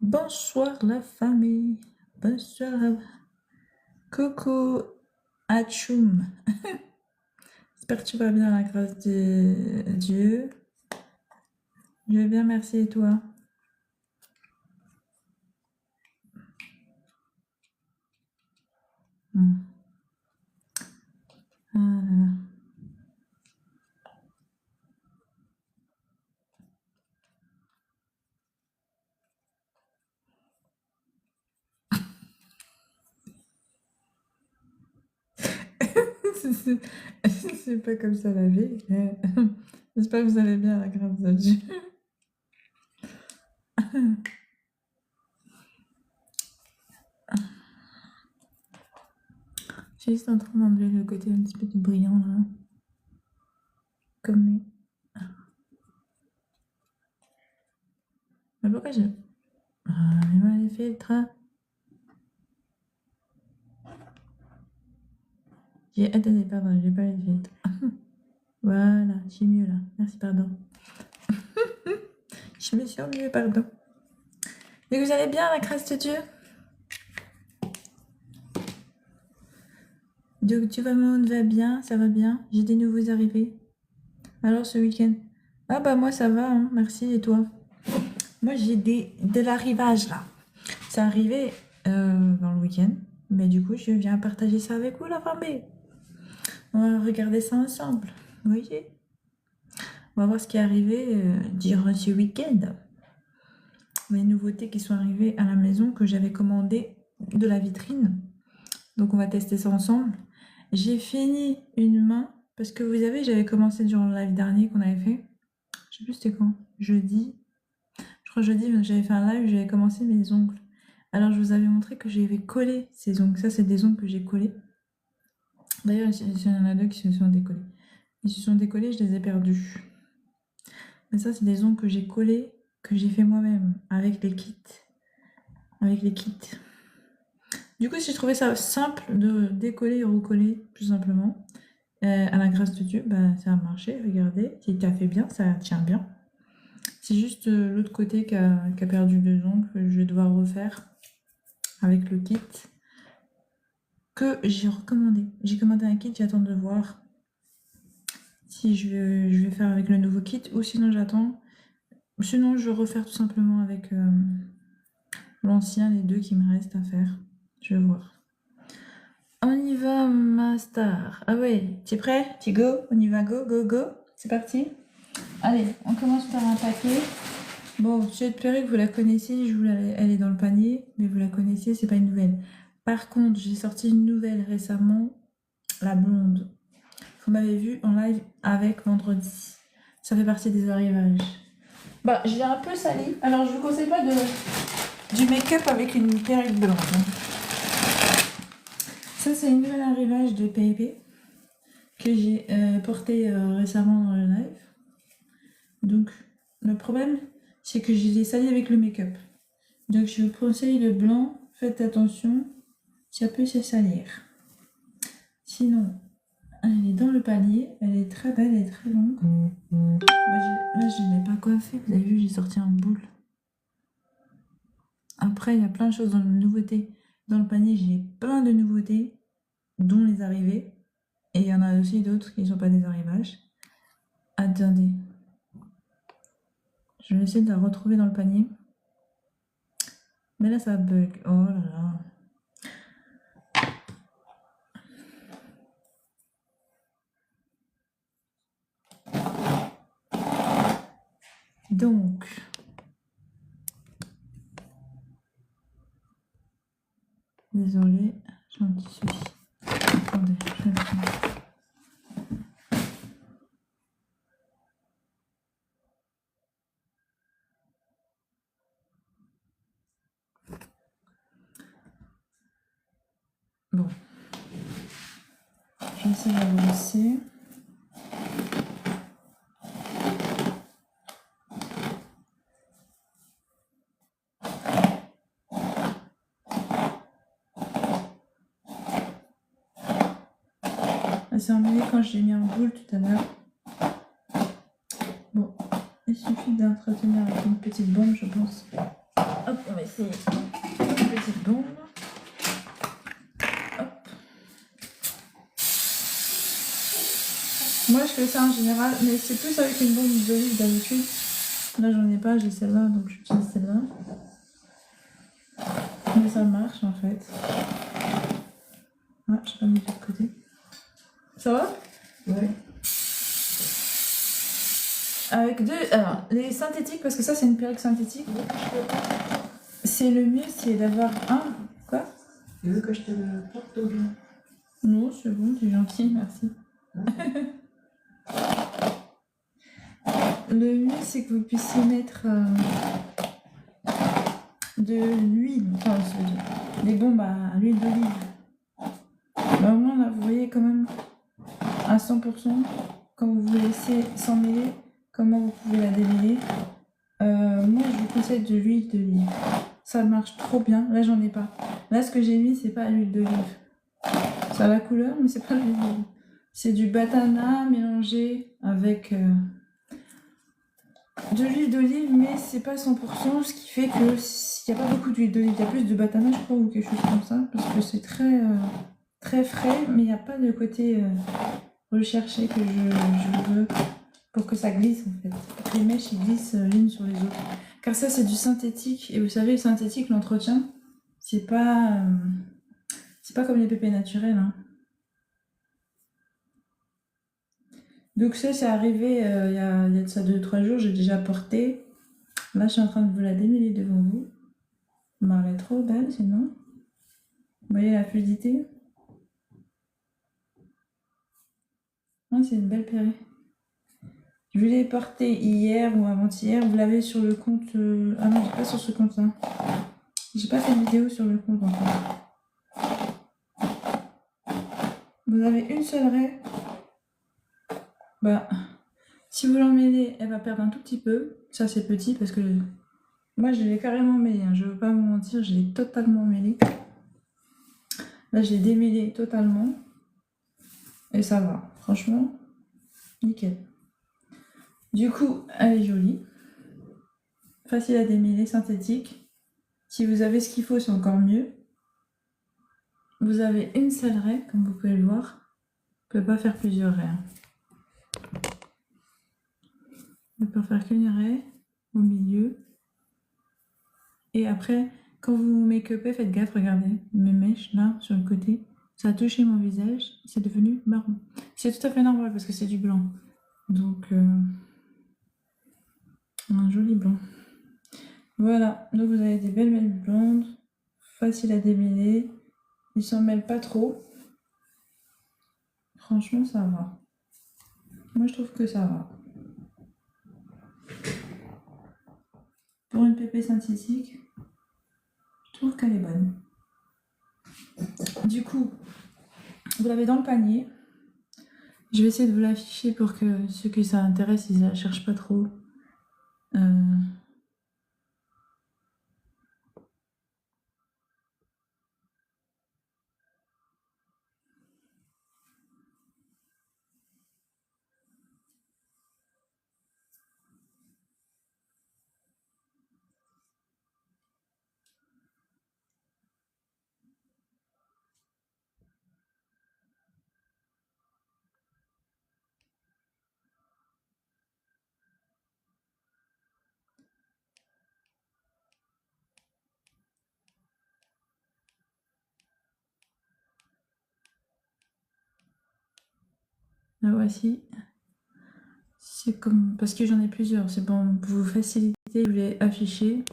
Bonsoir la famille. Bonsoir. Coucou Atchoum. J'espère que tu vas bien à la grâce de Dieu. Je vais bien, merci et toi? Ah là là. C'est pas comme ça la vie. J'espère que vous allez bien à la grâce de Dieu. Je suis juste en train d'enlever le côté un petit peu du brillant là. Comme mes... Mais pourquoi je... Ah, mais les filtres. Attendez, pardon, j'ai pas les filtres. Voilà, je suis mieux là. Merci, pardon. Je me suis ennuyée, pardon. Mais vous allez bien, la grâce de Dieu? Donc, tout le monde va bien, ça va bien. J'ai des nouveaux arrivés. Alors, ce week-end? Ah bah moi, ça va, hein, merci. Et toi? Moi, j'ai de l'arrivage, là. C'est arrivé dans le week-end. Mais du coup, je viens partager ça avec vous, la famille. On va regarder ça ensemble. Vous voyez? On va voir ce qui est arrivé durant ce week-end. Les nouveautés qui sont arrivées à la maison que j'avais commandées de la vitrine. Donc on va tester ça ensemble. J'ai fini une main parce que vous savez, j'avais commencé durant le live dernier qu'on avait fait. Je sais plus c'était quand. Jeudi. Je crois jeudi, j'avais fait un live, j'avais commencé mes ongles. Alors je vous avais montré que j'avais collé ces ongles. Ça, c'est des ongles que j'ai collés. D'ailleurs, il y en a deux qui se sont décollés. Ils se sont décollés, je les ai perdus. Mais ça, c'est des ongles que j'ai collés, que j'ai fait moi-même avec les kits. Avec les kits. Du coup, si je trouvais ça simple de décoller et recoller, plus simplement, à la grâce de Dieu, bah, ça a marché. Regardez, si tu as fait bien, ça tient bien. C'est juste l'autre côté qui a perdu 2 ongles que je vais devoir refaire avec le kit que j'ai recommandé. J'ai commandé un kit, j'attends de voir si je vais faire avec le nouveau kit ou sinon j'attends. Sinon, je vais refaire tout simplement avec l'ancien, les deux qui me restent à faire. Je vais voir. On y va, ma star. Ah ouais, tu es prêt? Tu go? On y va, go, go, go. C'est parti. Allez, on commence par un paquet. Bon, cette perruque, vous la connaissez, elle est dans le panier, mais vous la connaissez, c'est pas une nouvelle. Par contre, j'ai sorti une nouvelle récemment, la blonde. Vous m'avez vu en live avec vendredi. Ça fait partie des arrivages. Bah, je l'ai un peu sali. Alors, je vous conseille pas du make-up avec une perruque blonde. Ça, c'est une nouvelle arrivage de P&P que j'ai porté récemment dans le live. Donc, le problème, c'est que je l'ai sali avec le make-up. Donc, je vous conseille le blanc. Faites attention, ça peut se salir. Sinon, elle est dans le panier. Elle est très belle, elle est très longue. Là, je ne l'ai pas coiffée. Vous avez vu, j'ai sorti en boule. Après, il y a plein de choses dans les nouveautés. Dans le panier, j'ai plein de nouveautés, dont les arrivées. Et il y en a aussi d'autres qui ne sont pas des arrivages. Attendez. Je vais essayer de la retrouver dans le panier. Mais là, ça bug. Oh là là. Donc, désolé, j'ai un petit souci. Attendez, je vais le prendre. Bon. Je vais essayer de la laisser. Elle s'est emmêlée quand je l'ai mis en boule tout à l'heure. Bon, il suffit d'entretenir avec une petite bombe, je pense. hop, on va essayer une petite bombe. Hop. Moi, je fais ça en général, mais c'est plus avec une bombe d'olive d'habitude. Là, j'en ai pas, j'ai celle-là, donc j'utilise celle-là. Mais ça marche en fait. Ah, je sais pas mis de l'autre côté. Ça va? Ouais. Avec deux. Alors, les synthétiques, parce que ça, c'est une perruque synthétique. C'est le mieux, c'est d'avoir un. Quoi? Tu veux que je te le porte ou bien? Non, c'est bon, t'es gentil, merci. Le mieux, c'est que vous puissiez mettre de l'huile, enfin, des bombes à l'huile d'olive. Bah, au moins, là, vous voyez quand même à 100%, quand vous vous laissez s'en mêler, comment vous pouvez la démêler. Moi, je vous conseille de l'huile d'olive. Ça marche trop bien. Là, j'en ai pas. Là, ce que j'ai mis, c'est pas l'huile d'olive. Ça a la couleur, mais c'est pas l'huile d'olive. C'est du batana mélangé avec de l'huile d'olive, mais c'est pas 100%, ce qui fait que s'il n'y a pas beaucoup d'huile d'olive, il y a plus de batana, je crois, ou quelque chose comme ça, parce que c'est très, très frais, mais il n'y a pas de côté recherché que je veux pour que ça glisse en fait. Pour que les mèches ils glissent l'une sur les autres. Car ça, c'est du synthétique, et vous savez, le synthétique, l'entretien, c'est pas comme les pépés naturels. Hein. Donc ça, c'est arrivé il y a de ça 2-3 jours, j'ai déjà porté. Là, je suis en train de vous la démêler devant vous. Bah, elle est trop belle, sinon. Vous voyez la fluidité? Ouais, c'est une belle pérille. Je l'ai portée hier ou avant-hier. Vous l'avez sur le compte... Ah non, j'ai pas sur ce compte-là. J'ai pas fait de vidéo sur le compte encore. Vous avez une seule raie. Bah, si vous l'emmêlez, elle va perdre un tout petit peu. Ça, c'est petit parce que moi, je l'ai carrément mêlé. Hein. Je veux pas vous mentir, je l'ai totalement mêlé. Là, j'ai démêlé totalement. Et ça va. Franchement, nickel. Du coup, elle est jolie. Facile à démêler, synthétique. Si vous avez ce qu'il faut, c'est encore mieux. Vous avez une seule raie, comme vous pouvez le voir. Vous ne pouvez pas faire plusieurs raies. Hein. Vous pouvez faire qu'une raie au milieu. Et après, quand vous make-upez, faites gaffe, regardez. Mes mèches, là, sur le côté, ça a touché mon visage. C'est devenu marron. C'est tout à fait normal parce que c'est du blanc. Donc, un joli blanc. Voilà, donc vous avez des belles mèches blondes, faciles à démêler, ils s'en mêlent pas trop. Franchement, ça va. Moi, je trouve que ça va. Pour une pépé synthétique, je trouve qu'elle est bonne. Du coup, vous l'avez dans le panier. Je vais essayer de vous l'afficher pour que ceux qui ça intéresse, ils ne la cherchent pas trop. La voici. C'est comme... Parce que j'en ai plusieurs, c'est bon, pour vous faciliter, je vais afficher.